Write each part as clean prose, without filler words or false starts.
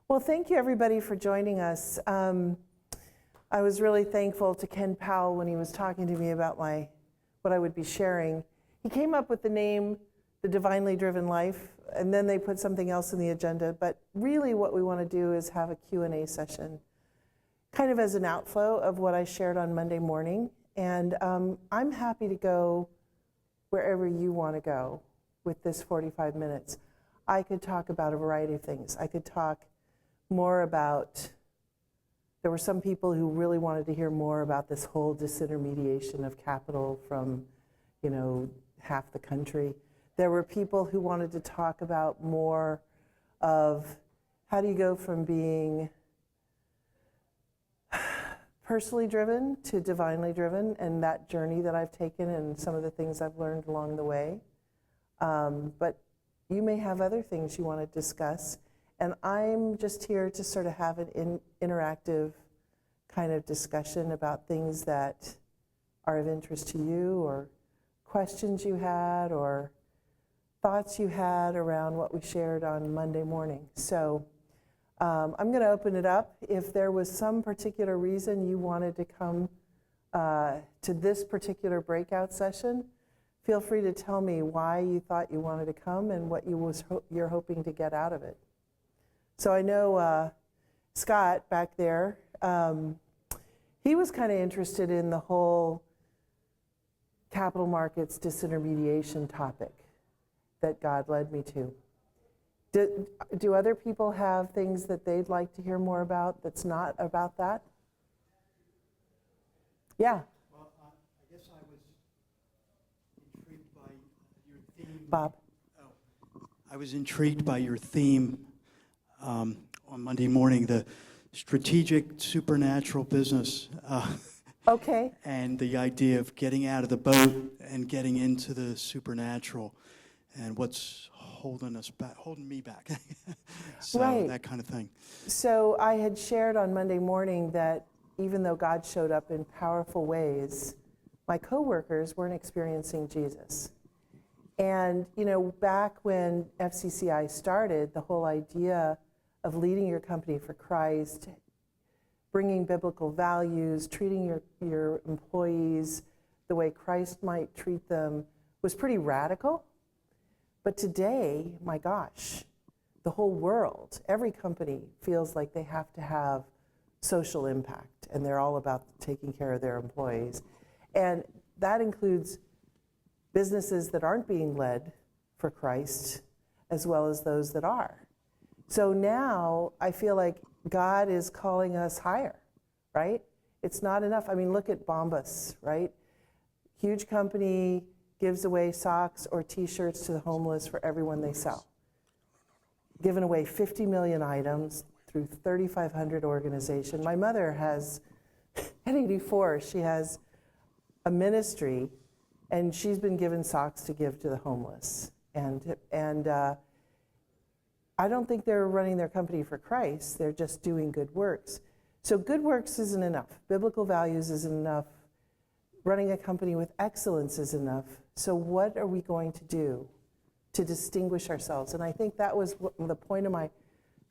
Well, thank you everybody for joining us. I was really thankful to Ken Powell when he was talking to me about what I would be sharing. He came up with the name, The Divinely Driven Life, and then they put something else in the agenda. But really what we want to do is have a Q&A session, kind of as an outflow of what I shared on Monday morning. And I'm happy to go wherever you want to go with this 45 minutes. I could talk about a variety of things. I could talk more about, there were some people who really wanted to hear more about this whole disintermediation of capital from, half the country. There were people who wanted to talk about more of how do you go from being personally driven to divinely driven, and that journey that I've taken and some of the things I've learned along the way. But you may have other things you want to discuss. And I'm just here to sort of have an interactive kind of discussion about things that are of interest to you, or questions you had, or thoughts you had around what we shared on Monday morning. So I'm going to open it up. If there was some particular reason you wanted to come to this particular breakout session, feel free to tell me why you thought you wanted to come and what you're hoping to get out of it. So I know Scott back there, he was kind of interested in the whole capital markets disintermediation topic that God led me to. Do other people have things that they'd like to hear more about that's not about that? Yeah. Well, I guess I was intrigued by your theme. Bob. I was intrigued by your theme on Monday morning, the strategic supernatural business. Okay. And the idea of getting out of the boat and getting into the supernatural, and what's holding me back. So right. That kind of thing. So I had shared on Monday morning that even though God showed up in powerful ways, my coworkers weren't experiencing Jesus. And, back when FCCI started, the whole idea of leading your company for Christ, bringing biblical values, treating your employees the way Christ might treat them was pretty radical. But today, my gosh, the whole world, every company feels like they have to have social impact, and they're all about taking care of their employees. And that includes businesses that aren't being led for Christ, as well as those that are. So now I feel like God is calling us higher, right? It's not enough. I mean, look at Bombas, right? Huge company gives away socks or t-shirts to the homeless for everyone they sell. Given away 50 million items through 3,500 organizations. My mother has, at 84, she has a ministry, and she's been given socks to give to the homeless. And I don't think they're running their company for Christ. They're just doing good works. So good works isn't enough. Biblical values isn't enough. Running a company with excellence is enough. So what are we going to do to distinguish ourselves? And I think that was the point of my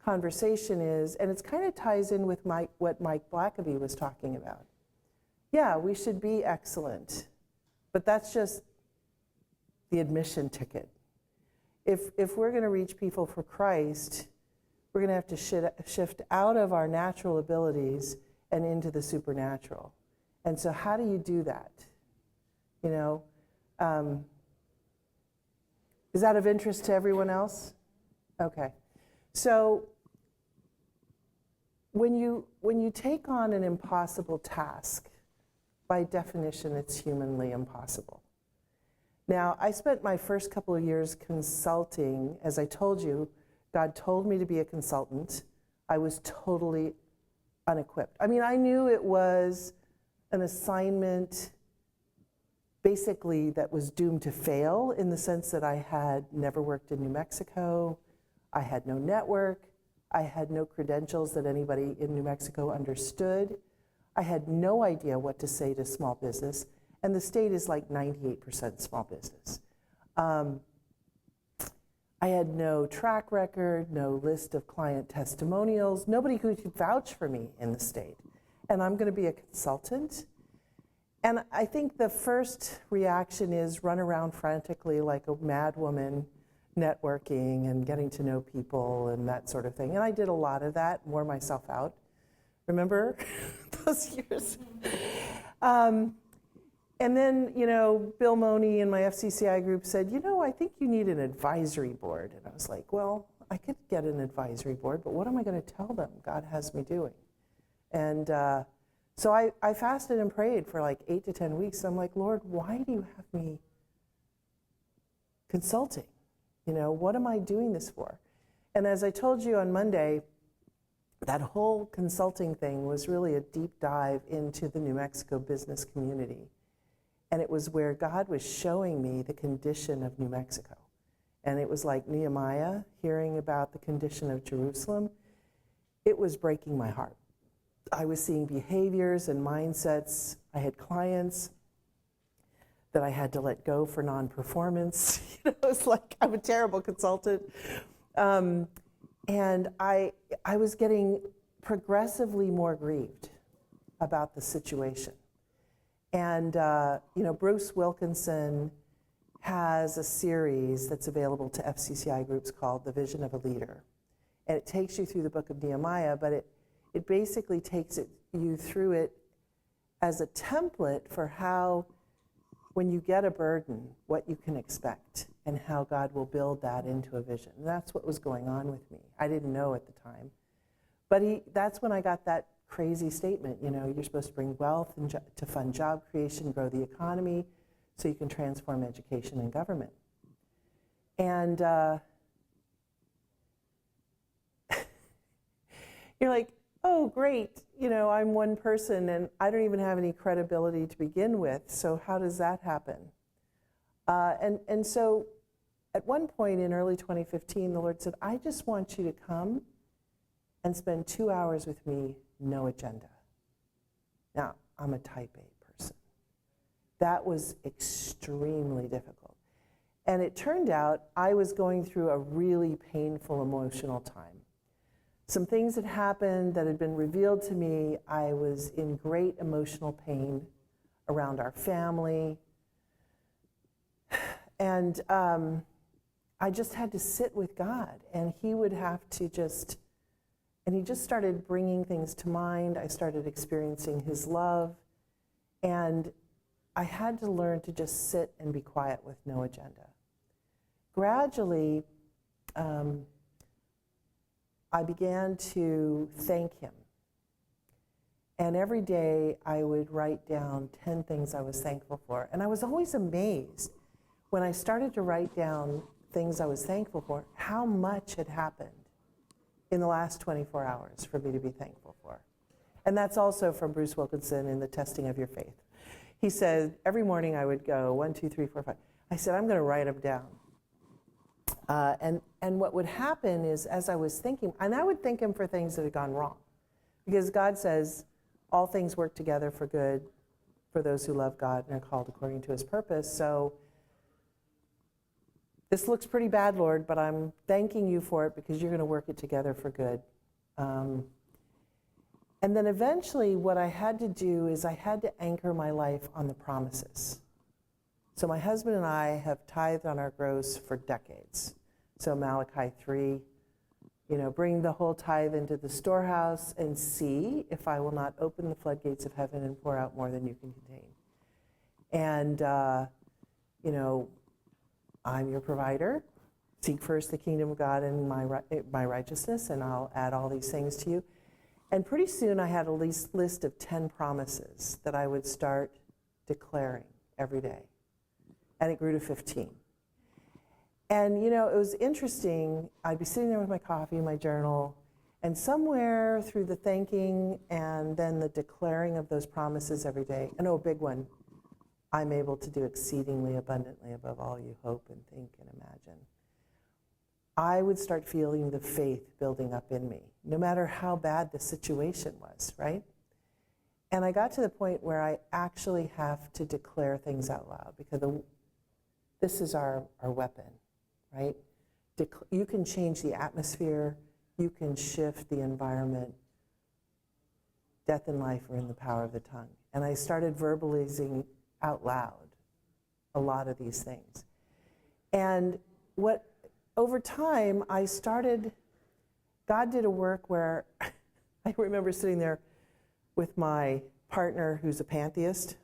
conversation is, and it kind of ties in with what Mike Blackaby was talking about. Yeah, we should be excellent, but that's just the admission ticket. If we're going to reach people for Christ, we're going to have to shift out of our natural abilities and into the supernatural. And so how do you do that? Is that of interest to everyone else? Okay. So when you take on an impossible task, by definition, it's humanly impossible. Now, I spent my first couple of years consulting. As I told you, God told me to be a consultant. I was totally unequipped. I mean, I knew it was an assignment basically that was doomed to fail, in the sense that I had never worked in New Mexico. I had no network. I had no credentials that anybody in New Mexico understood. I had no idea what to say to small business. And the state is like 98% small business. I had no track record, no list of client testimonials, nobody who could vouch for me in the state. And I'm going to be a consultant. And I think the first reaction is run around frantically like a mad woman, networking and getting to know people and that sort of thing. And I did a lot of that, wore myself out. Remember those years? And then, Bill Money in my FCCI group said, I think you need an advisory board. And I was like, well, I could get an advisory board, but what am I going to tell them God has me doing? And so I fasted and prayed for like 8 to 10 weeks. I'm like, Lord, why do you have me consulting? What am I doing this for? And as I told you on Monday, that whole consulting thing was really a deep dive into the New Mexico business community. And it was where God was showing me the condition of New Mexico. And it was like Nehemiah hearing about the condition of Jerusalem. It was breaking my heart. I was seeing behaviors and mindsets. I had clients that I had to let go for non-performance. It's like I'm a terrible consultant. And I was getting progressively more grieved about the situation. And, Bruce Wilkinson has a series that's available to FCCI groups called The Vision of a Leader. And it takes you through the book of Nehemiah, but it basically takes you through it as a template for how, when you get a burden, what you can expect and how God will build that into a vision. And that's what was going on with me. I didn't know at the time. But that's when I got that crazy statement, you're supposed to bring wealth and to fund job creation, grow the economy, so you can transform education and government. And you're like, oh, great, I'm one person and I don't even have any credibility to begin with, so how does that happen? And so at one point in early 2015, the Lord said, I just want you to come and spend 2 hours with me, no agenda. Now, I'm a type A person. That was extremely difficult. And it turned out I was going through a really painful emotional time. Some things had happened that had been revealed to me. I was in great emotional pain around our family. And I just had to sit with God, and he would have to and he just started bringing things to mind. I started experiencing his love, and I had to learn to just sit and be quiet with no agenda. Gradually, I began to thank him. And every day I would write down 10 things I was thankful for. And I was always amazed when I started to write down things I was thankful for, how much had happened in the last 24 hours for me to be thankful for. And that's also from Bruce Wilkinson in The Testing of Your Faith. He said, every morning I would go 1, 2, 3, 4, 5. I said, I'm going to write them down. And what would happen is, as I was thinking, and I would thank him for things that had gone wrong. Because God says, all things work together for good for those who love God and are called according to his purpose. So this looks pretty bad, Lord, but I'm thanking you for it because you're going to work it together for good. And then eventually what I had to do is I had to anchor my life on the promises. So my husband and I have tithed on our gross for decades. So Malachi 3, bring the whole tithe into the storehouse and see if I will not open the floodgates of heaven and pour out more than you can contain. And, I'm your provider. Seek first the kingdom of God and my righteousness, and I'll add all these things to you. And pretty soon I had a list of 10 promises that I would start declaring every day. And it grew to 15. And, it was interesting. I'd be sitting there with my coffee, my journal, and somewhere through the thanking and then the declaring of those promises every day, and a big one, I'm able to do exceedingly abundantly above all you hope and think and imagine. I would start feeling the faith building up in me, no matter how bad the situation was, right? And I got to the point where I actually have to declare things out loud because this is our weapon, right? you can change the atmosphere, you can shift the environment. Death and life are in the power of the tongue. And I started verbalizing out loud a lot of these things. And over time, God did a work where I remember sitting there with my partner who's a pantheist.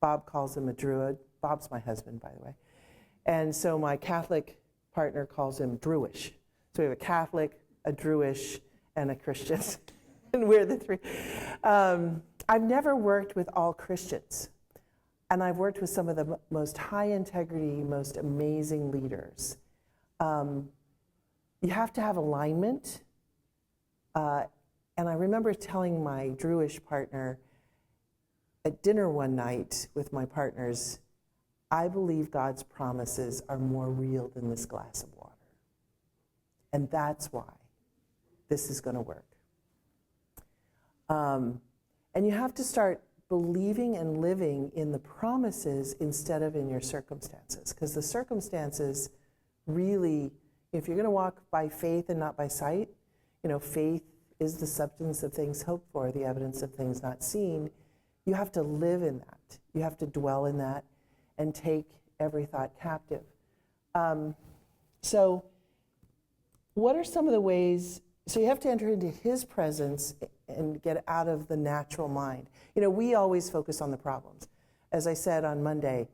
Bob calls him a druid. Bob's my husband, by the way. And so my Catholic partner calls him Druish. So we have a Catholic, a Druish, and a Christian. And we're the three. I've never worked with all Christians. And I've worked with some of the most high integrity, most amazing leaders. You have to have alignment. And I remember telling my Druish partner at dinner one night with my partners, I believe God's promises are more real than this glass of water. And that's why this is going to work. And you have to start believing and living in the promises instead of in your circumstances. Because the circumstances really, if you're going to walk by faith and not by sight, faith is the substance of things hoped for, the evidence of things not seen. You have to live in that. You have to dwell in that and take every thought captive. So what are some of the ways? So you have to enter into his presence and get out of the natural mind. We always focus on the problems. As I said on Monday,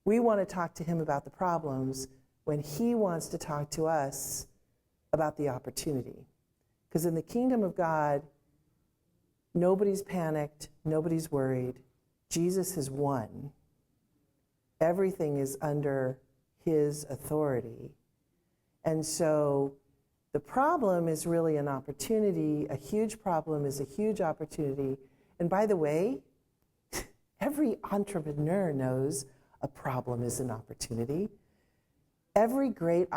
we want to talk to him about the problems when he wants to talk to us about the opportunity. Because in the kingdom of God, nobody's panicked, nobody's worried. Jesus has won. Everything is under his authority. And so the problem is really an opportunity. A huge problem is a huge opportunity. And by the way, every entrepreneur knows a problem is an opportunity. Every great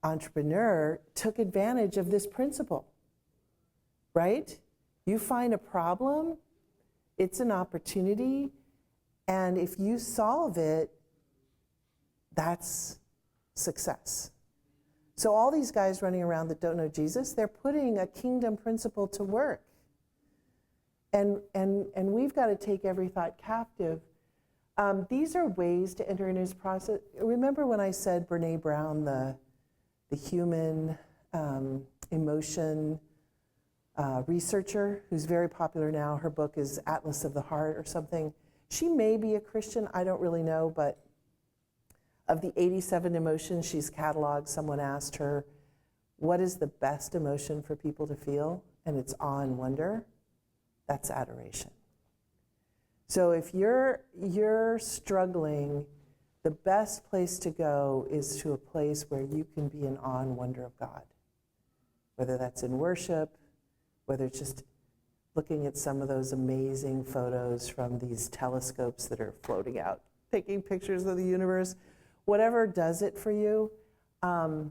entrepreneur took advantage of this principle, right? You find a problem, it's an opportunity, and if you solve it, that's success. So all these guys running around that don't know Jesus, they're putting a kingdom principle to work. And we've got to take every thought captive. These are ways to enter in his process. Remember when I said Brene Brown, the human emotion researcher, who's very popular now? Her book is Atlas of the Heart or something. She may be a Christian, I don't really know, but of the 87 emotions she's cataloged, someone asked her, what is the best emotion for people to feel? And it's awe and wonder. That's adoration. So if you're struggling, the best place to go is to a place where you can be in awe and wonder of God. Whether that's in worship, whether it's just looking at some of those amazing photos from these telescopes that are floating out, taking pictures of the universe, whatever does it for you, awe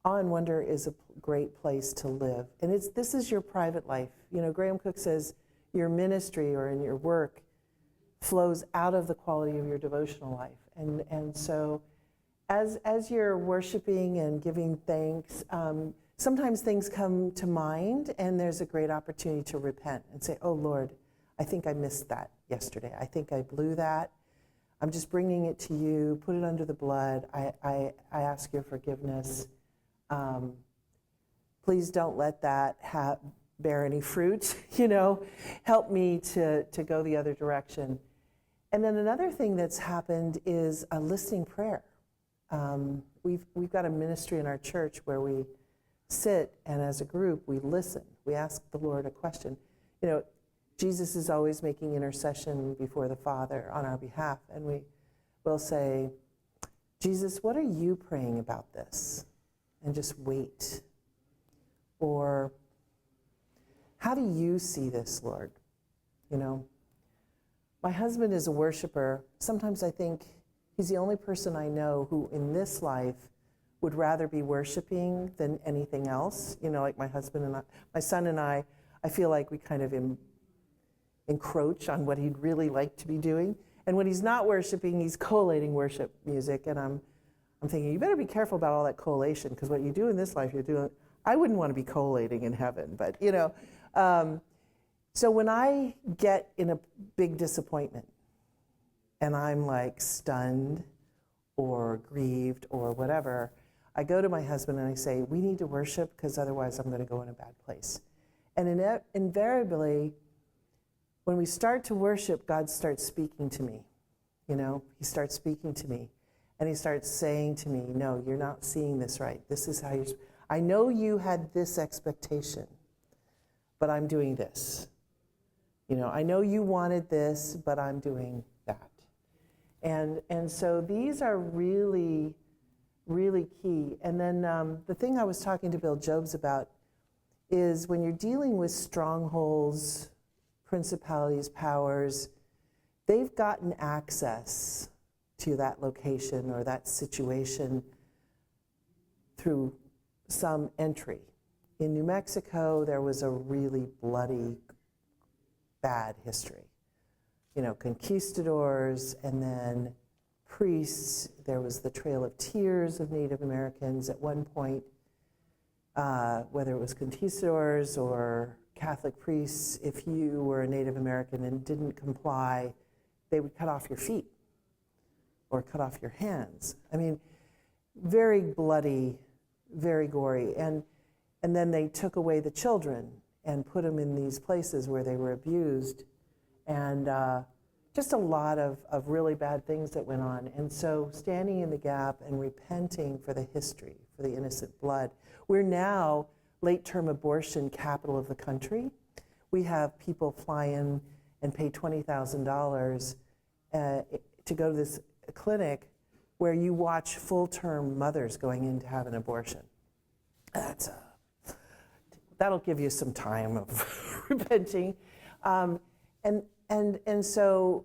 and wonder is a great place to live. And this is your private life. Graham Cook says your ministry or in your work flows out of the quality of your devotional life. And so as you're worshiping and giving thanks, sometimes things come to mind and there's a great opportunity to repent and say, oh Lord, I think I missed that yesterday. I think I blew that. I'm just bringing it to you. Put it under the blood. I ask your forgiveness. Please don't let that bear any fruit. Help me to go the other direction. And then another thing that's happened is a listening prayer. We've got a ministry in our church where we sit and as a group we listen. We ask the Lord a question. Jesus is always making intercession before the Father on our behalf, and we will say, Jesus, what are you praying about this? And just wait. Or, how do you see this, Lord? My husband is a worshiper. Sometimes I think he's the only person I know who in this life would rather be worshiping than anything else. Like my husband and my son and I feel like we kind of encroach on what he'd really like to be doing. And when he's not worshiping, he's collating worship music. And I'm thinking, you better be careful about all that collation, because what you do in this life, you're doing. I wouldn't want to be collating in heaven, but so when I get in a big disappointment and I'm like stunned or grieved or whatever, I go to my husband and I say, we need to worship, because otherwise I'm going to go in a bad place. And invariably, when we start to worship, God starts speaking to me. He starts speaking to me. And he starts saying to me, no, you're not seeing this right. This is how I know you had this expectation, but I'm doing this. I know you wanted this, but I'm doing that. And so these are really, really key. And then the thing I was talking to Bill Jobs about is when you're dealing with strongholds, principalities, powers, they've gotten access to that location or that situation through some entry. In New Mexico, there was a really bloody, bad history. Conquistadors and then priests. There was the Trail of Tears of Native Americans at one point, whether it was conquistadors or Catholic priests. If you were a Native American and didn't comply, they would cut off your feet or cut off your hands. I mean, very bloody, very gory. And then they took away the children and put them in these places where they were abused. And just a lot of really bad things that went on. And so standing in the gap and repenting for the history, for the innocent blood. We're now late-term abortion capital of the country. We have people fly in and pay $20,000 to go to this clinic where you watch full-term mothers going in to have an abortion. That'll give you some time of repenting. And so,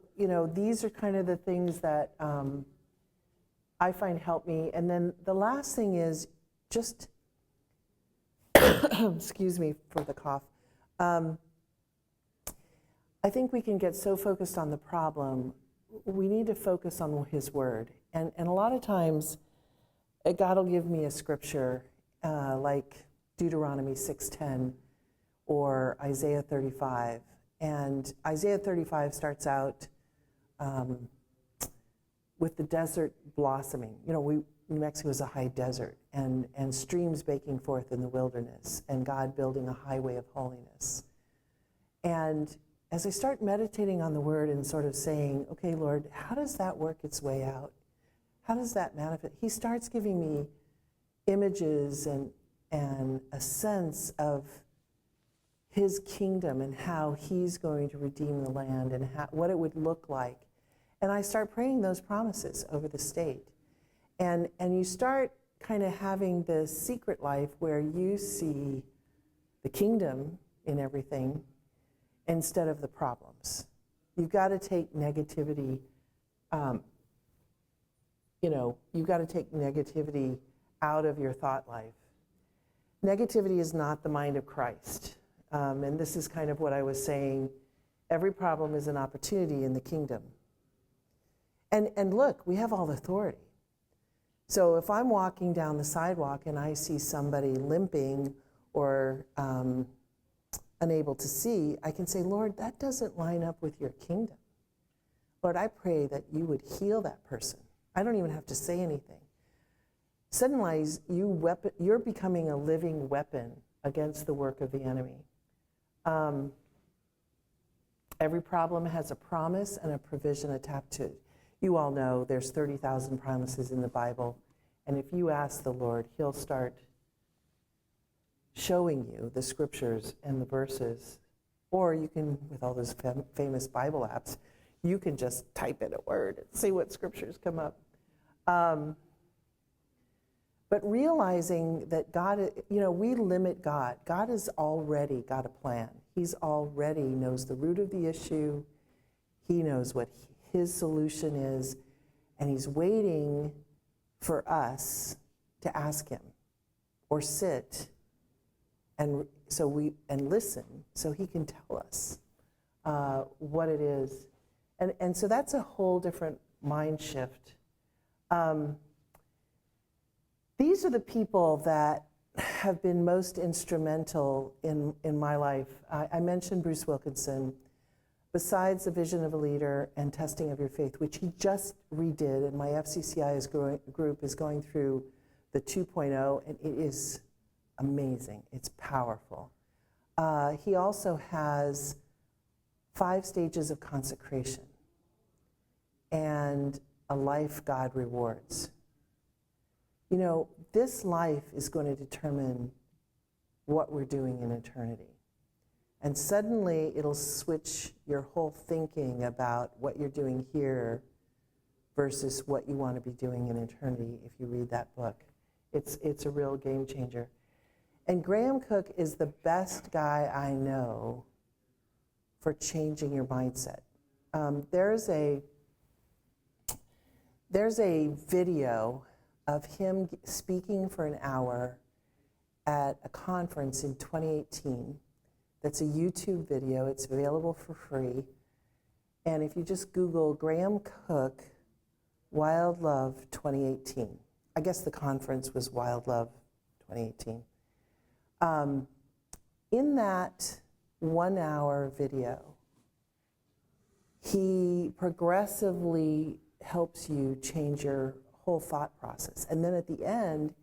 these are kind of the things that I find help me. And then the last thing is just, excuse me for the cough. I think we can get so focused on the problem, we need to focus on His Word. And a lot of times, God will give me a scripture like Deuteronomy 6:10 or Isaiah 35. And Isaiah 35 starts out with the desert blossoming. New Mexico is a high desert, and streams breaking forth in the wilderness, and God building a highway of holiness. And as I start meditating on the word and sort of saying, okay, Lord, how does that work its way out? How does that manifest? He starts giving me images and a sense of His kingdom and how He's going to redeem the land and what it would look like. And I start praying those promises over the state. And you start kind of having this secret life where you see the kingdom in everything instead of the problems. You've got to take negativity, you've got to take negativity out of your thought life. Negativity is not the mind of Christ. And this is kind of what I was saying. Every problem is an opportunity in the kingdom. And look, we have all the authority. So if I'm walking down the sidewalk and I see somebody limping or unable to see, I can say, Lord, that doesn't line up with your kingdom. Lord, I pray that you would heal that person. I don't even have to say anything. Suddenly, you're becoming a living weapon against the work of the enemy. Every problem has a promise and a provision attached to it. You all know there's 30,000 promises in the Bible, and if you ask the Lord, He'll start showing you the scriptures and the verses. Or you can, with all those famous Bible apps, you can just type in a word and see what scriptures come up. But realizing that God, we limit God. God has already got a plan. He's already knows the root of the issue. He knows what His solution is, and He's waiting for us to ask Him or sit and listen so He can tell us what it is. And so that's a whole different mind shift. These are the people that have been most instrumental in my life. I mentioned Bruce Wilkinson. Besides the Vision of a Leader and Testing of Your Faith, which he just redid, and my FCCI group is going through the 2.0, and it is amazing. It's powerful. He also has 5 stages of consecration and a life God rewards. You know, this life is going to determine what we're doing in eternity. And suddenly it'll switch your whole thinking about what you're doing here versus what you want to be doing in eternity if you read that book. It's a real game changer. And Graham Cook is the best guy I know for changing your mindset. There's a video of him speaking for an hour at a conference in 2018. That's a YouTube video. It's available for free. And if you just Google Graham Cook, Wild Love 2018. I guess the conference was Wild Love 2018. In that 1-hour video, he progressively helps you change your whole thought process. And then at the end,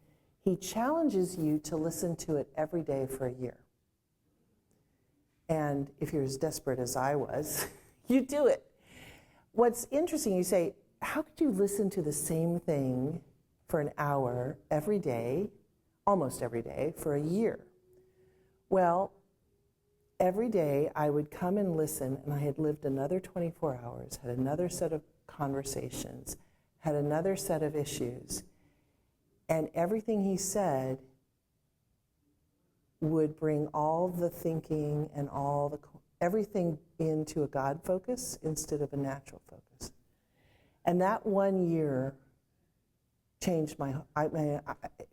he challenges you to listen to it every day for a year. And if you're as desperate as I was, you do it. What's interesting, you say, how could you listen to the same thing for an hour every day, almost every day, for a year? Well, every day I would come and listen, and I had lived another 24 hours, had another set of conversations, had another set of issues, and everything he said would bring all the thinking and everything into a God focus instead of a natural focus. And that 1 year changed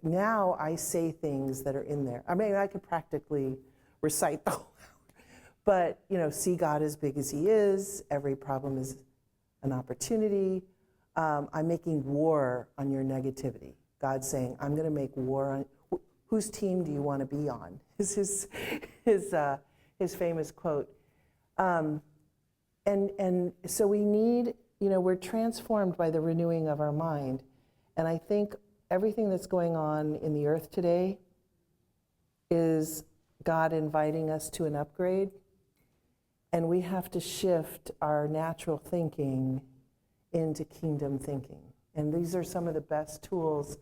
now I say things that are in there. I mean, I could practically recite the whole hour. But, you know, see God as big as he is. Every problem is an opportunity. I'm making war on your negativity. God's saying, I'm going to make war on... Whose team do you want to be on? Is his famous quote. And so we need, you know, we're transformed by the renewing of our mind. And I think everything that's going on in the earth today is God inviting us to an upgrade. And we have to shift our natural thinking into kingdom thinking. And these are some of the best tools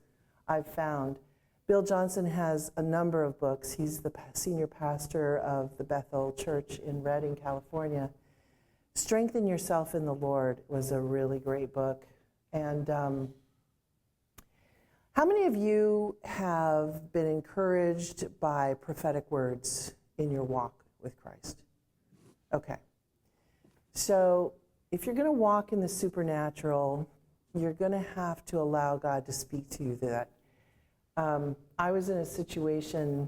I've found. Bill Johnson has a number of books. He's the senior pastor of the Bethel Church in Redding, California. Strengthen Yourself in the Lord was a really great book. And how many of you have been encouraged by prophetic words in your walk with Christ? Okay. So if you're going to walk in the supernatural, you're going to have to allow God to speak to you that. I was in a situation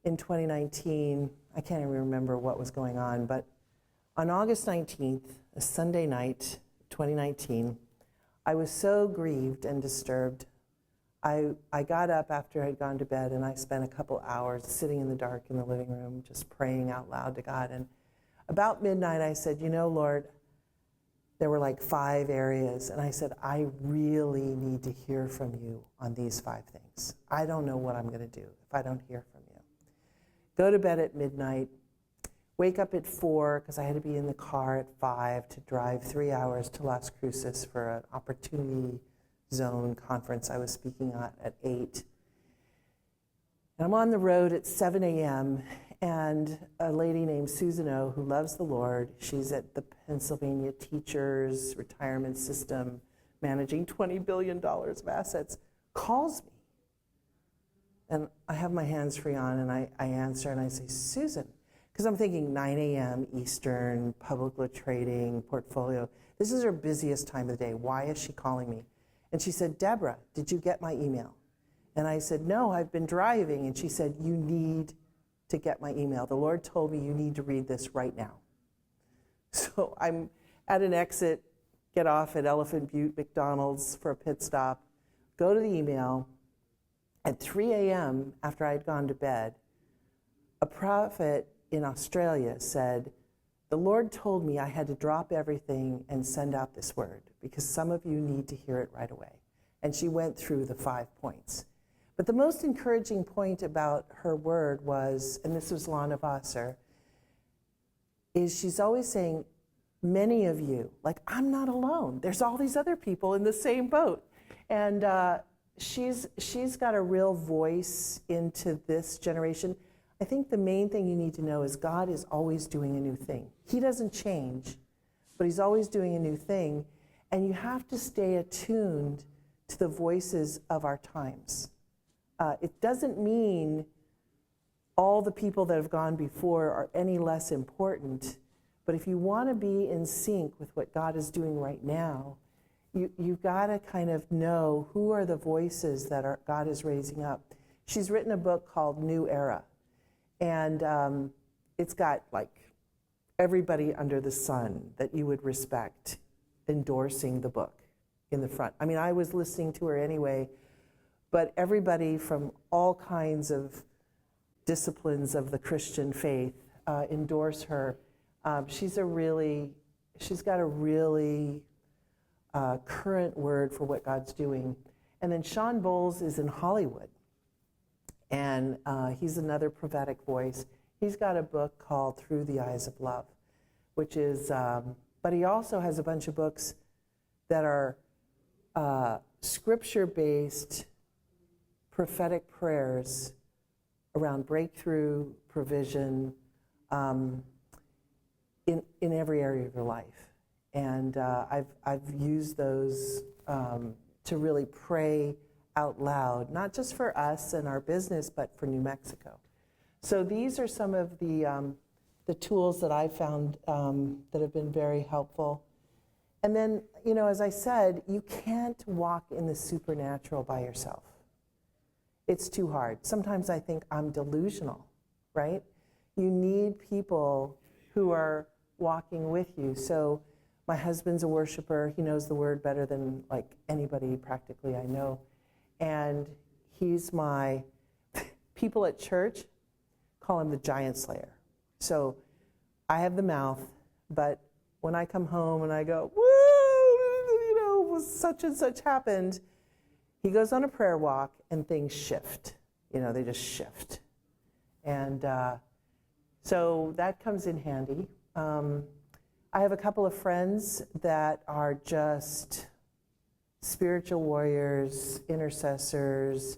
in 2019, I can't even remember what was going on, but on August 19th, a Sunday night, 2019, I was so grieved and disturbed. I got up after I had gone to bed, and I spent a couple hours sitting in the dark in the living room, just praying out loud to God. And about midnight, I said, you know, Lord, there were like 5 areas, and I said, I really need to hear from you on these 5 things. I don't know what I'm going to do if I don't hear from you. Go to bed at midnight, wake up at 4, because I had to be in the car at 5 to drive 3 hours to Las Cruces for an opportunity zone conference I was speaking at 8. And I'm on the road at 7 a.m., and a lady named Susan O, who loves the Lord, she's at the Pennsylvania Teachers Retirement System, managing $20 billion of assets, calls me. And I have my hands free on, and I answer, and I say, Susan, because I'm thinking 9 a.m. Eastern, public trading, portfolio. This is her busiest time of the day. Why is she calling me? And she said, Deborah, did you get my email? And I said, no, I've been driving. And she said, you need to get my email. The Lord told me you need to read this right now. So I'm at an exit, get off at Elephant Butte McDonald's for a pit stop, go to the email, at 3 a.m. after I'd gone to bed, a prophet in Australia said, "The Lord told me I had to drop everything and send out this word because some of you need to hear it right away." And she went through the 5 points. But the most encouraging point about her word was, and this was Lana Wasser, is she's always saying, many of you, like, I'm not alone. There's all these other people in the same boat. And she's got a real voice into this generation. I think the main thing you need to know is God is always doing a new thing. He doesn't change, but he's always doing a new thing. And you have to stay attuned to the voices of our times. It doesn't mean all the people that have gone before are any less important, but if you want to be in sync with what God is doing right now, you've got to kind of know who are the voices that God is raising up. She's written a book called New Era, and it's got like everybody under the sun that you would respect endorsing the book in the front. I mean, I was listening to her anyway, but everybody from all kinds of disciplines of the Christian faith endorse her. She's got a really current word for what God's doing. And then Sean Bowles is in Hollywood, and he's another prophetic voice. He's got a book called Through the Eyes of Love, which is, but he also has a bunch of books that are scripture-based prophetic prayers around breakthrough, provision, in every area of your life. And I've used those to really pray out loud, not just for us and our business, but for New Mexico. So these are some of the tools that I found that have been very helpful. And then, you know, as I said, you can't walk in the supernatural by yourself. It's too hard. Sometimes I think I'm delusional, right? You need people who are walking with you. So my husband's a worshiper. He knows the word better than like anybody practically I know. And he's my, people at church call him the giant slayer. So I have the mouth, but when I come home and I go, woo, you know, such and such happened, he goes on a prayer walk and things shift. You know, they just shift. And so that comes in handy. I have a couple of friends that are just spiritual warriors, intercessors.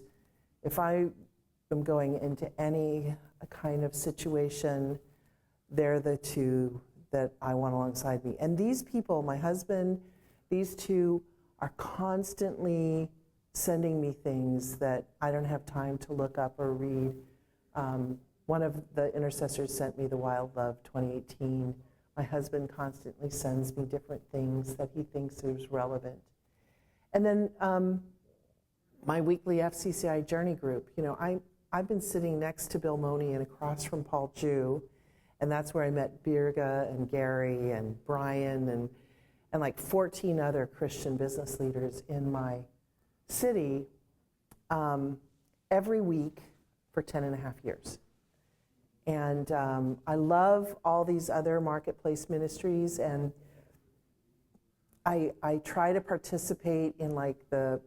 If I am going into any kind of situation, they're the two that I want alongside me. And these people, my husband, these two are constantly sending me things that I don't have time to look up or read. One of the intercessors sent me the Wild Love 2018. My husband constantly sends me different things that he thinks is relevant. And then my weekly FCCI Journey group. You know, I've been sitting next to Bill Money and across from Paul Jew, and that's where I met Birga and Gary and Brian and like 14 other Christian business leaders in my city every week for 10 and a half years. And I love all these other marketplace ministries, and I try to participate in like the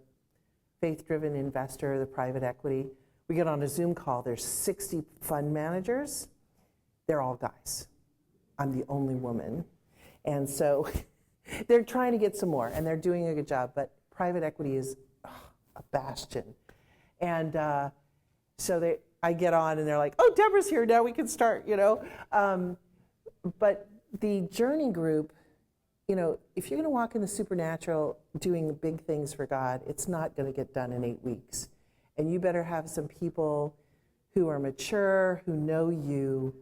faith-driven investor, the private equity. We get on a Zoom call, there's 60 fund managers, they're all guys. I'm the only woman. And so they're trying to get some more, and they're doing a good job, but private equity is a bastion. And so I get on and they're like, oh, Deborah's here, now we can start, you know. But the Journey group, you know, if you're gonna walk in the supernatural doing big things for God, it's not gonna get done in 8 weeks. And you better have some people who are mature, who know you,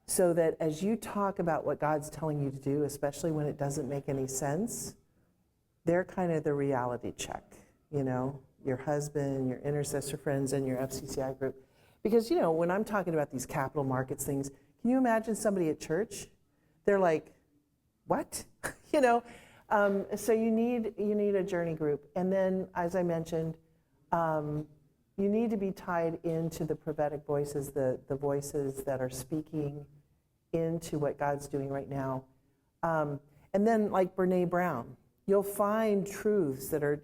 so that as you talk about what God's telling you to do, especially when it doesn't make any sense, they're kind of the reality check, you know, your husband, your intercessor friends, and your FCCI group. Because, you know, when I'm talking about these capital markets things, can you imagine somebody at church? They're like, what? You know, so you need a Journey group. And then, as I mentioned, you need to be tied into the prophetic voices, the voices that are speaking into what God's doing right now. And then like Brene Brown, you'll find truths that are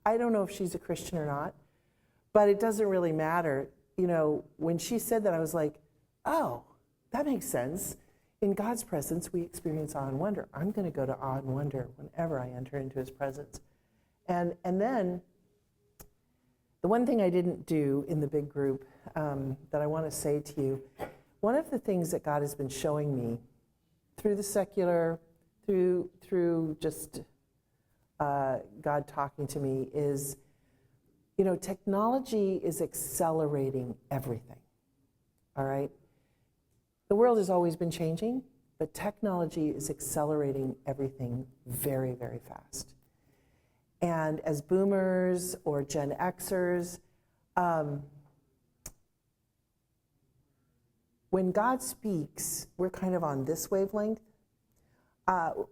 I don't know if she's a Christian or not, but it doesn't really matter. You know, when she said that, I was like, oh, that makes sense. In God's presence, we experience awe and wonder. I'm going to go to awe and wonder whenever I enter into his presence. And then the one thing I didn't do in the big group that I want to say to you, one of the things that God has been showing me through the secular, through just God talking to me is, you know, technology is accelerating everything, all right? The world has always been changing, but technology is accelerating everything very, very fast. And as boomers or Gen Xers, when God speaks, we're kind of on this wavelength.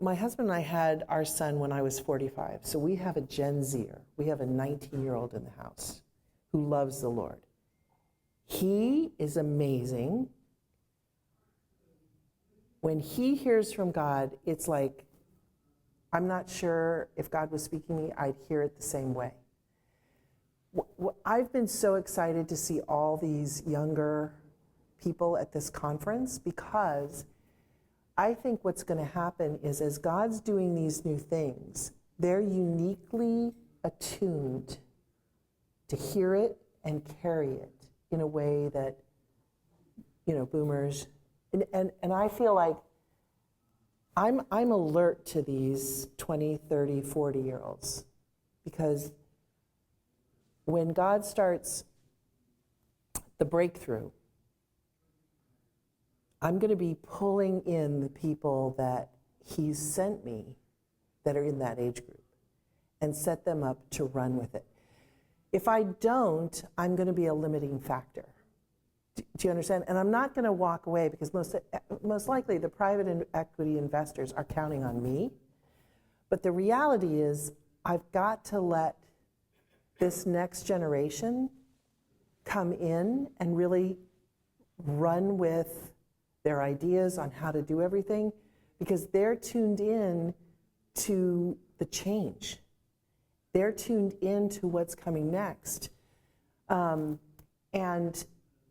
My husband and I had our son when I was 45, so we have a Gen Zer. We have a 19-year-old in the house who loves the Lord. He is amazing. When he hears from God, it's like, I'm not sure if God was speaking to me, I'd hear it the same way. I've been so excited to see all these younger people at this conference because I think what's going to happen is as God's doing these new things, they're uniquely attuned to hear it and carry it in a way that, you know, boomers, and I feel like I'm alert to these 20, 30, 40-year-olds because when God starts the breakthrough, I'm going to be pulling in the people that he's sent me that are in that age group and set them up to run with it. If I don't, I'm going to be a limiting factor. Do you understand? And I'm not going to walk away because most likely the private equity investors are counting on me. But the reality is I've got to let this next generation come in and really run with their ideas on how to do everything because they're tuned in to the change. They're tuned in to what's coming next. And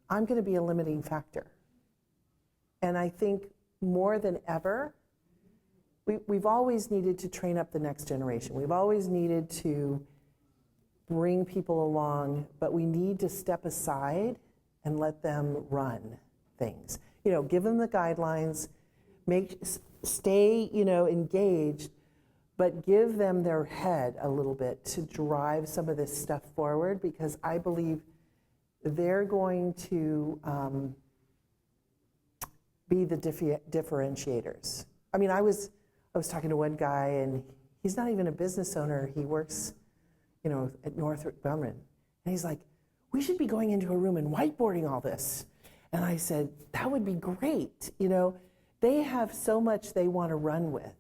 I'm going to be a limiting factor. And I think more than ever, we've always needed to train up the next generation. We've always needed to bring people along, but we need to step aside and let them run things. You know, give them the guidelines, stay, you know, engaged, but give them their head a little bit to drive some of this stuff forward because I believe they're going to be the differentiators. I mean, I was talking to one guy, and he's not even a business owner. He works, you know, at Northrop Grumman. And he's like, we should be going into a room and whiteboarding all this. And I said, that would be great. You know, they have so much they want to run with.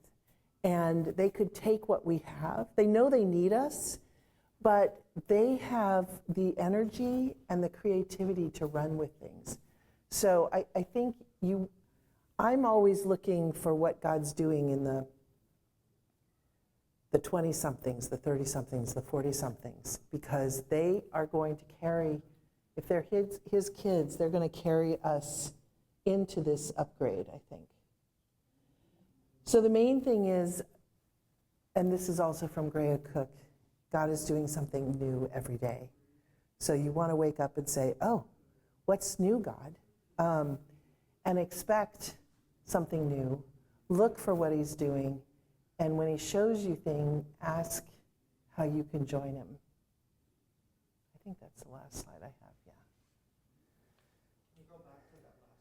And they could take what we have. They know they need us, but they have the energy and the creativity to run with things. So I think I'm always looking for what God's doing in the 20-somethings, the 30-somethings, the 40-somethings, because they are going to carry, if they're his kids, they're going to carry us into this upgrade, I think. So the main thing is, and this is also from Greya Cook, God is doing something new every day. So you want to wake up and say, oh, what's new, God? And expect something new. Look for what he's doing. And when he shows you things, ask how you can join him. I think that's the last slide I have, yeah. Can you go back to that last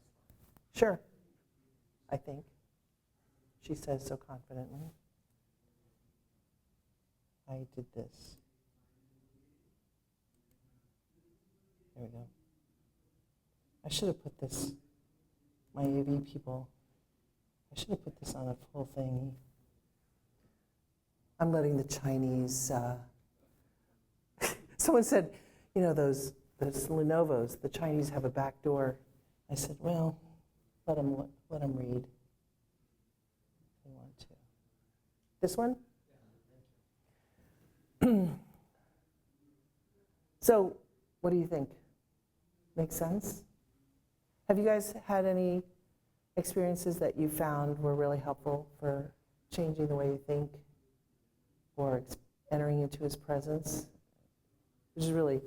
slide? Sure, I think. She says so confidently. I did this. There we go. I should have put this, my AV people, I should have put this on a full thing. I'm letting the Chinese, someone said, you know, those those Lenovo's, the Chinese have a back door. I said, well, let them read if they want to. This one? So, what do you think? Makes sense? Have you guys had any experiences that you found were really helpful for changing the way you think or entering into his presence? Which is really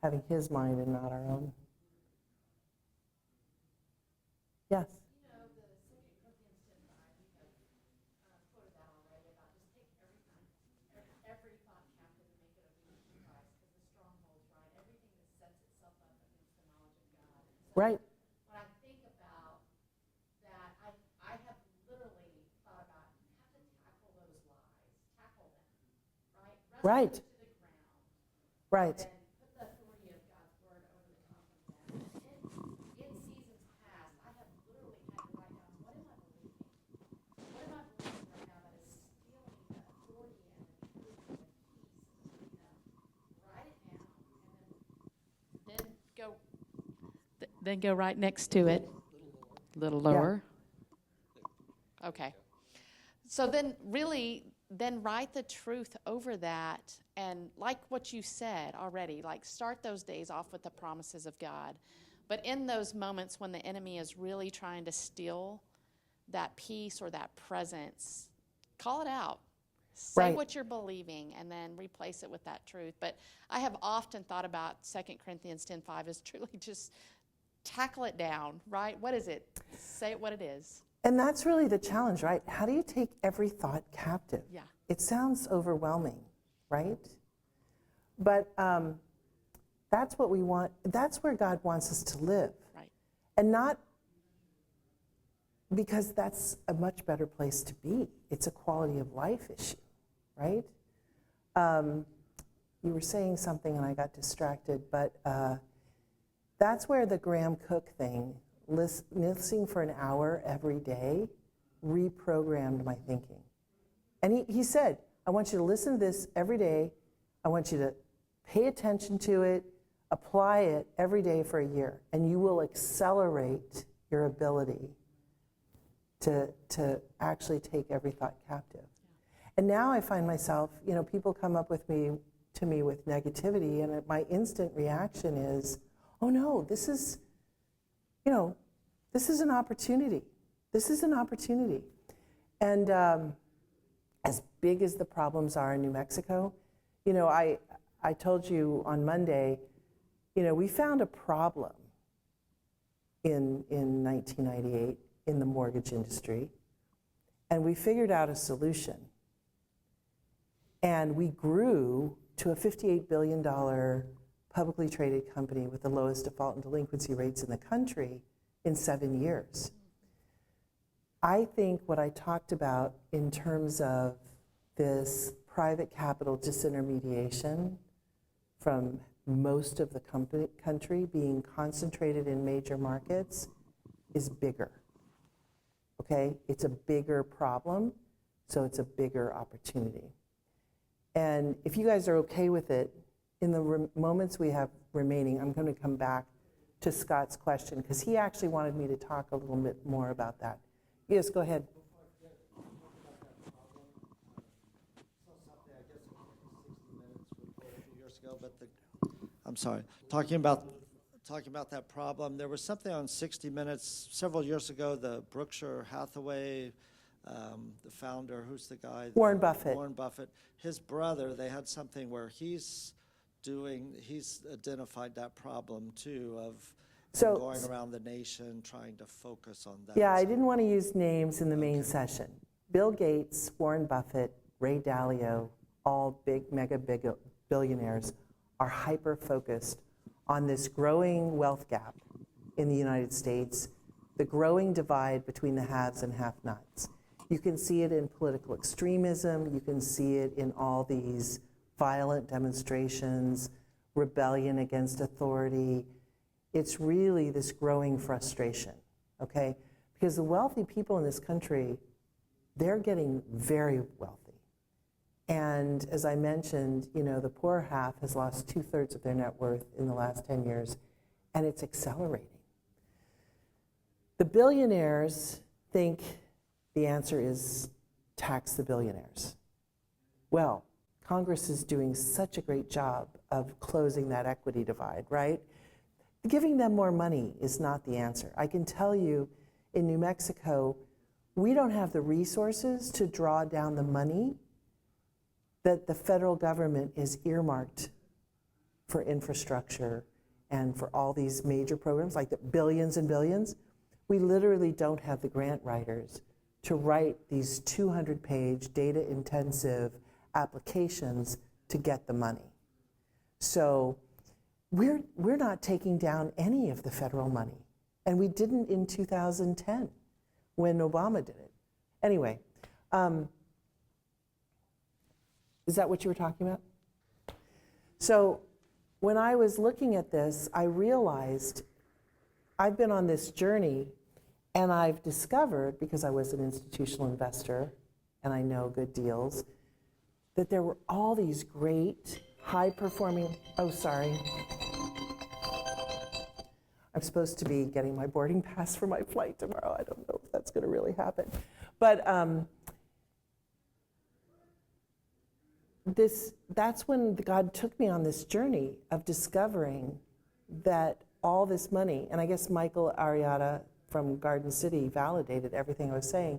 having his mind and not our own. Yes? You know, the 2 Corinthians 10:5, you have quoted that already about just take every thought captive and make it obedient to Christ, because the strongholds, right? Everything that sets itself up against the knowledge of God. And so Right. when I think about that, I have literally thought about you have to tackle those lies, tackle them, right? Wrestle Right. them to the ground. Right. And put the authority of God's word over the top of them. And in seasons past, I have literally had to write down, what am I believing? What am I believing right now that is stealing the authority and the truth and the peace and the freedom? Write it down, and then go right next to it. Little lower. Okay. So then write the truth over that, and like what you said already, like start those days off with the promises of God. But in those moments when the enemy is really trying to steal that peace or that presence, call it out. Say Right. what you're believing and then replace it with that truth. But I have often thought about 2 Corinthians 10:5 as truly just tackle it down, right? What is it? Say it what it is. And that's really the challenge, right? How do you take every thought captive? Yeah. It sounds overwhelming, right? But that's what we want. That's where God wants us to live. Right. And not because that's a much better place to be. It's a quality of life issue, right? You were saying something and I got distracted, but that's where the Graham Cook thing, listening for an hour every day, reprogrammed my thinking. And he said, I want you to listen to this every day. I want you to pay attention to it, apply it every day for a year, and you will accelerate your ability to actually take every thought captive. And now I find myself, people come up to me with negativity, and my instant reaction is, oh no, this is an opportunity. This is an opportunity. And as big as the problems are in New Mexico, I told you on Monday, we found a problem in 1998 in the mortgage industry, and we figured out a solution. And we grew to a $58 billion publicly traded company with the lowest default and delinquency rates in the country in 7 years. I think what I talked about in terms of this private capital disintermediation from most of the country being concentrated in major markets is bigger. Okay? It's a bigger problem, so it's a bigger opportunity. And if you guys are okay with it, in the moments we have remaining, I'm going to come back to Scott's question, because he actually wanted me to talk a little bit more about that. Yes, go ahead. I'm sorry. Talking about that problem, there was something on 60 Minutes several years ago. The Berkshire Hathaway, the founder, who's the guy? Warren Buffett. Warren Buffett. His brother. They had something where he's identified that problem too of going around the nation trilling to focus on that. Yeah, I didn't want to use names in the main session. Bill Gates, Warren Buffett, Ray Dalio, all mega billionaires, are hyper-focused on this growing wealth gap in the United States, the growing divide between the haves and have-nots. You can see it in political extremism. You can see it in all these violent demonstrations, rebellion against authority. It's really this growing frustration, okay? Because the wealthy people in this country, they're getting very wealthy. And as I mentioned, the poor half has lost 2/3 of their net worth in the last 10 years, and it's accelerating. The billionaires think the answer is tax the billionaires. Well, Congress is doing such a great job of closing that equity divide, right? Giving them more money is not the answer. I can tell you, in New Mexico, we don't have the resources to draw down the money that the federal government is earmarked for infrastructure and for all these major programs, like the billions and billions. We literally don't have the grant writers to write these 200-page data-intensive applications to get the money. So we're not taking down any of the federal money. And we didn't in 2010 when Obama did it. Anyway, is that what you were talking about? So when I was looking at this, I realized I've been on this journey, and I've discovered, because I was an institutional investor and I know good deals, that there were all these great, high-performing, oh, sorry. I'm supposed to be getting my boarding pass for my flight tomorrow. I don't know if that's going to really happen. But that's when God took me on this journey of discovering that all this money, and I guess Michael Arriata from Garden City validated everything I was saying.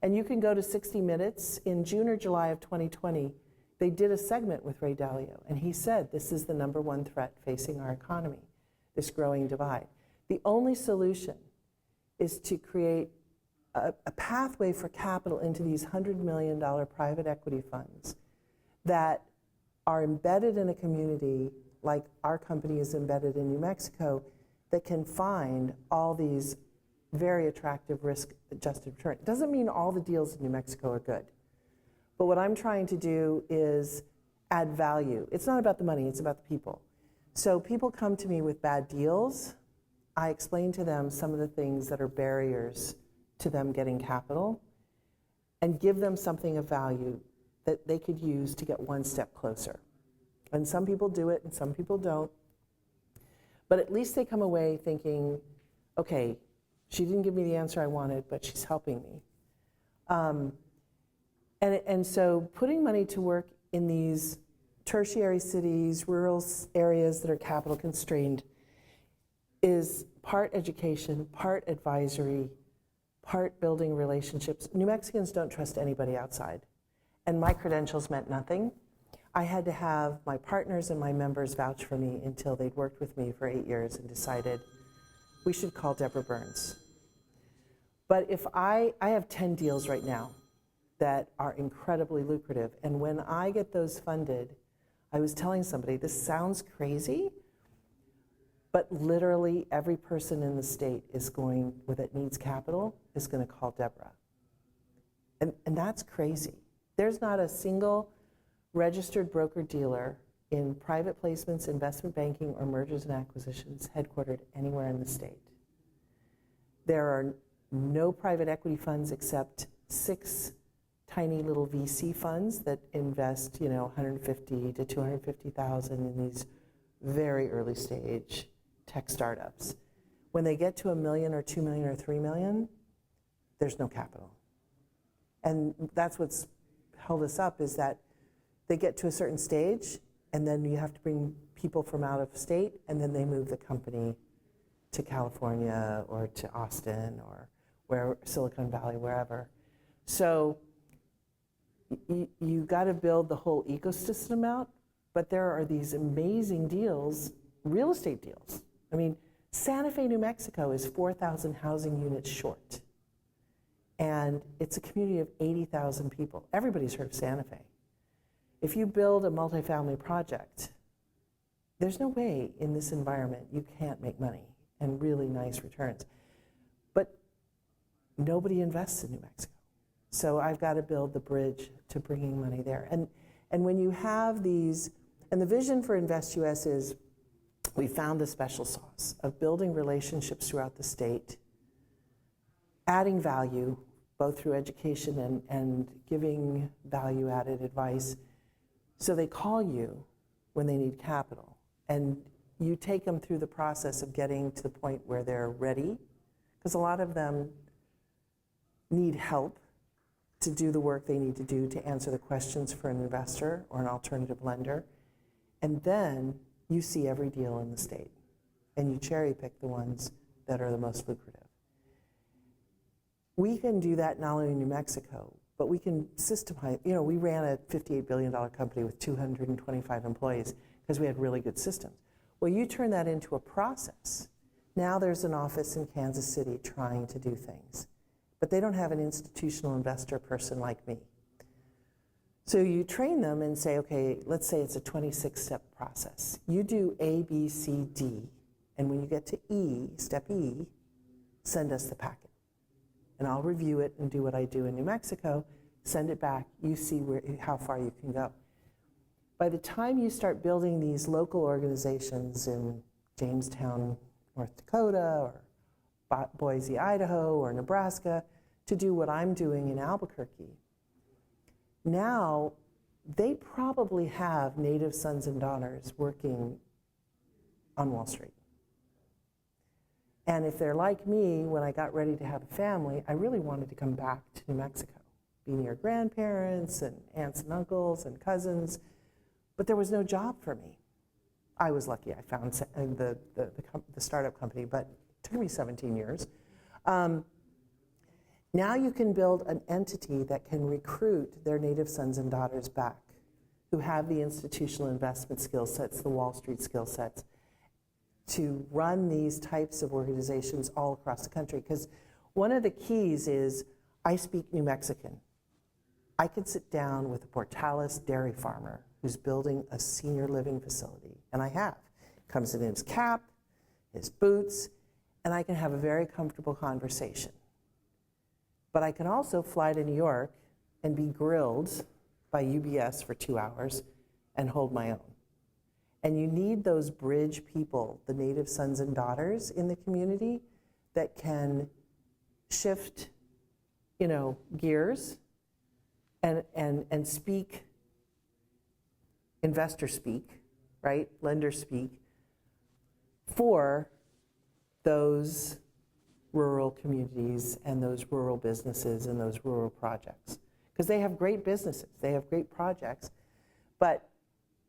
And you can go to 60 Minutes. In June or July of 2020, they did a segment with Ray Dalio, and he said this is the #1 threat facing our economy, this growing divide. The only solution is to create a pathway for capital into these $100 million private equity funds that are embedded in a community like our company is embedded in New Mexico, that can find all these very attractive risk-adjusted return. It doesn't mean all the deals in New Mexico are good. But what I'm trying to do is add value. It's not about the money, it's about the people. So people come to me with bad deals. I explain to them some of the things that are barriers to them getting capital and give them something of value that they could use to get one step closer. And some people do it and some people don't. But at least they come away thinking, okay, she didn't give me the answer I wanted, but she's helping me. And so putting money to work in these tertiary cities, rural areas that are capital constrained is part education, part advisory, part building relationships. New Mexicans don't trust anybody outside. And my credentials meant nothing. I had to have my partners and my members vouch for me until they'd worked with me for 8 years and decided we should call Deborah Burns. But if I have 10 deals right now that are incredibly lucrative, and when I get those funded, I was telling somebody, this sounds crazy, but literally every person in the state that needs capital is going to call Deborah. And that's crazy. There's not a single registered broker-dealer in private placements, investment banking, or mergers and acquisitions headquartered anywhere in the state. There are no private equity funds except 6 tiny little VC funds that invest, $150,000 to $250,000 in these very early stage tech startups. When they get to $1 million or $2 million or $3 million, there's no capital. And that's what's held us up, is that they get to a certain stage, and then you have to bring people from out of state, and then they move the company to California or to Austin or Silicon Valley, wherever. So you got to build the whole ecosystem out, but there are these amazing deals, real estate deals. I mean, Santa Fe, New Mexico is 4,000 housing units short. And it's a community of 80,000 people. Everybody's heard of Santa Fe. If you build a multifamily project, there's no way in this environment you can't make money and really nice returns. But nobody invests in New Mexico. So I've got to build the bridge to bringing money there. And when you have these, and the vision for Invest US is, we found the special sauce of building relationships throughout the state, adding value, both through education and giving value-added advice. So they call you when they need capital, and you take them through the process of getting to the point where they're ready, because a lot of them need help to do the work they need to do to answer the questions for an investor or an alternative lender. And then you see every deal in the state, and you cherry pick the ones that are the most lucrative. We can do that not only in New Mexico, but we can systemize. You know, we ran a $58 billion company with 225 employees because we had really good systems. Well, you turn that into a process. Now there's an office in Kansas City trying to do things, but they don't have an institutional investor person like me. So you train them and say, okay, let's say it's a 26-step process. You do A, B, C, D, and when you get to E, step E, send us the packet. And I'll review it and do what I do in New Mexico, send it back, you see how far you can go. By the time you start building these local organizations in Jamestown, North Dakota, or Boise, Idaho, or Nebraska, to do what I'm doing in Albuquerque, now they probably have native sons and daughters working on Wall Street. And if they're like me, when I got ready to have a family, I really wanted to come back to New Mexico, be near grandparents and aunts and uncles and cousins, but there was no job for me. I was lucky I found the startup company, but it took me 17 years. Now you can build an entity that can recruit their native sons and daughters back, who have the institutional investment skill sets, the Wall Street skill sets, to run these types of organizations all across the country. Because one of the keys is I speak New Mexican. I could sit down with a Portales dairy farmer who's building a senior living facility, and I have. Comes in his cap, his boots, and I can have a very comfortable conversation. But I can also fly to New York and be grilled by UBS for 2 hours and hold my own. And you need those bridge people, the native sons and daughters in the community, that can shift, gears and speak, investor speak, right? Lender speak for those rural communities and those rural businesses and those rural projects. Because they have great businesses, they have great projects, but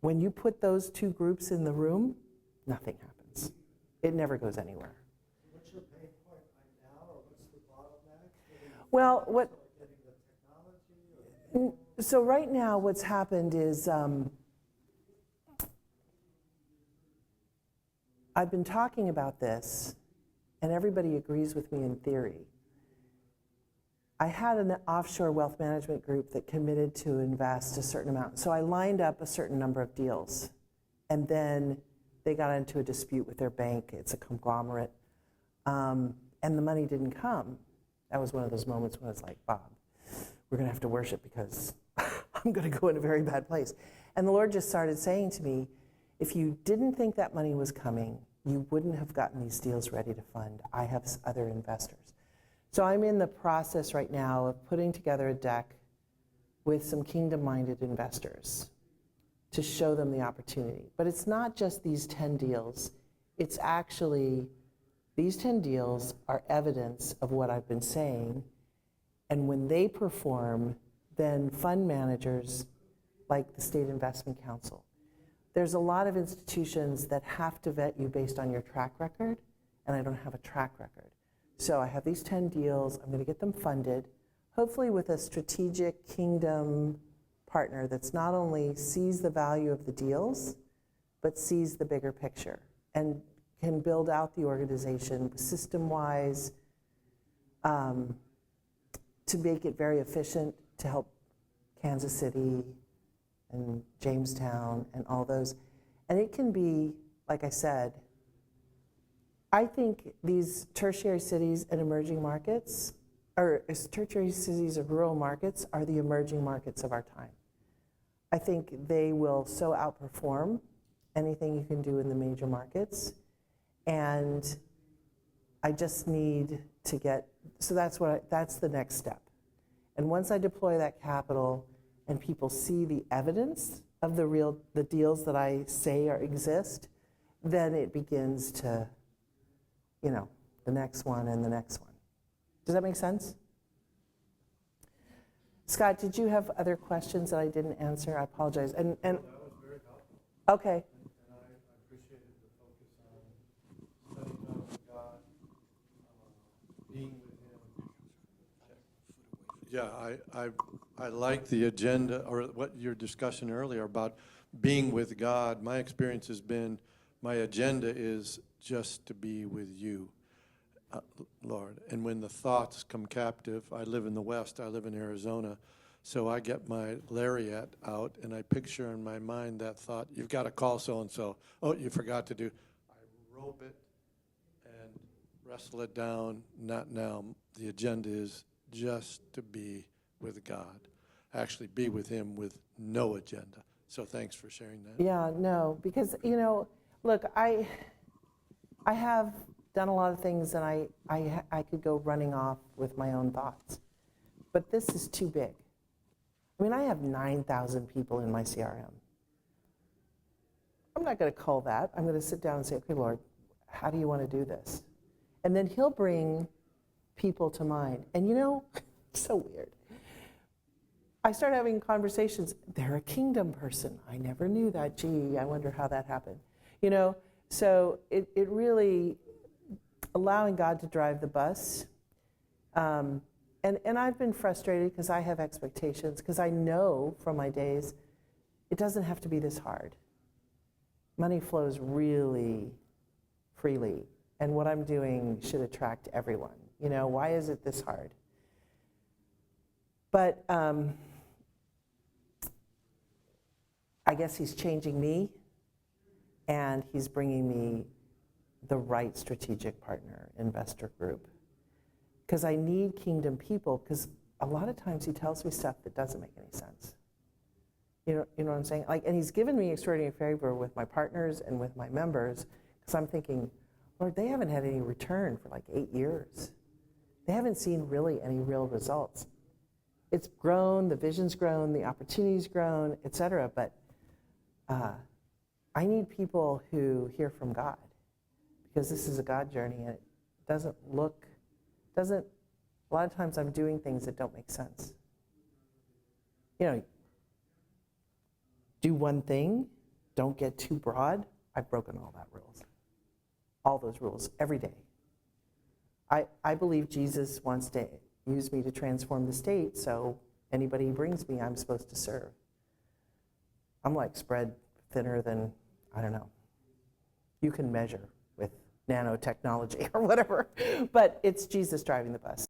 when you put those two groups in the room, nothing happens. It never goes anywhere. What's your pain point right now, or what's the bottleneck? Well, what? Getting the technology? So right now, what's happened is I've been talking about this, and everybody agrees with me in theory. I had an offshore wealth management group that committed to invest a certain amount. So I lined up a certain number of deals, and then they got into a dispute with their bank. It's a conglomerate, and the money didn't come. That was one of those moments when it's like, Bob, we're going to have to worship because I'm going to go in a very bad place. And the Lord just started saying to me, if you didn't think that money was coming, you wouldn't have gotten these deals ready to fund. I have other investors. So I'm in the process right now of putting together a deck with some kingdom-minded investors to show them the opportunity. But it's not just these 10 deals. It's actually, these 10 deals are evidence of what I've been saying. And when they perform, then fund managers like the State Investment Council. There's a lot of institutions that have to vet you based on your track record, and I don't have a track record. So I have these 10 deals. I'm going to get them funded, hopefully with a strategic kingdom partner that's not only sees the value of the deals, but sees the bigger picture and can build out the organization system-wise to make it very efficient, to help Kansas City and Jamestown and all those. And it can be, like I said, I think these tertiary cities and emerging markets, or tertiary cities or rural markets, are the emerging markets of our time. I think they will so outperform anything you can do in the major markets. And I just need to get, so that's the next step. And once I deploy that capital and people see the evidence of the deals that I say exist, then it begins to, the next one and the next one. Does that make sense? Scott, did you have other questions that I didn't answer? I apologize. And That was very helpful, okay. and I appreciated the focus on spending time with God, being with Him. Yeah, I like the agenda, or what your discussion earlier about being with God. My experience has been, my agenda is just to be with you, Lord. And when the thoughts come captive, I live in the West, I live in Arizona, so I get my lariat out and I picture in my mind that thought, you've got to call so-and-so. Oh, you forgot to do. I rope it and wrestle it down. Not now. The agenda is just to be with God. Actually be with Him with no agenda. So thanks for sharing that. Yeah, no, because, look, I have done a lot of things, and I could go running off with my own thoughts. But this is too big. I mean, I have 9,000 people in my CRM. I'm not going to call that. I'm going to sit down and say, okay, Lord, how do you want to do this? And then He'll bring people to mind. And so weird. I start having conversations. They're a kingdom person. I never knew that. Gee, I wonder how that happened. So it really, allowing God to drive the bus. And I've been frustrated because I have expectations, because I know from my days it doesn't have to be this hard. Money flows really freely, and what I'm doing should attract everyone. Why is it this hard? But I guess He's changing me, and He's bringing me the right strategic partner, investor group. Because I need kingdom people, because a lot of times He tells me stuff that doesn't make any sense. You know what I'm saying? And He's given me extraordinary favor with my partners and with my members, because I'm thinking, Lord, they haven't had any return for 8 years. They haven't seen really any real results. It's grown, the vision's grown, the opportunity's grown, et cetera, but I need people who hear from God, because this is a God journey, and it doesn't, a lot of times I'm doing things that don't make sense. Do one thing, don't get too broad. I've broken all those rules every day. I believe Jesus wants to use me to transform the state, so anybody He brings me, I'm supposed to serve. I'm spread thinner than, I don't know, you can measure with nanotechnology or whatever, but it's Jesus driving the bus.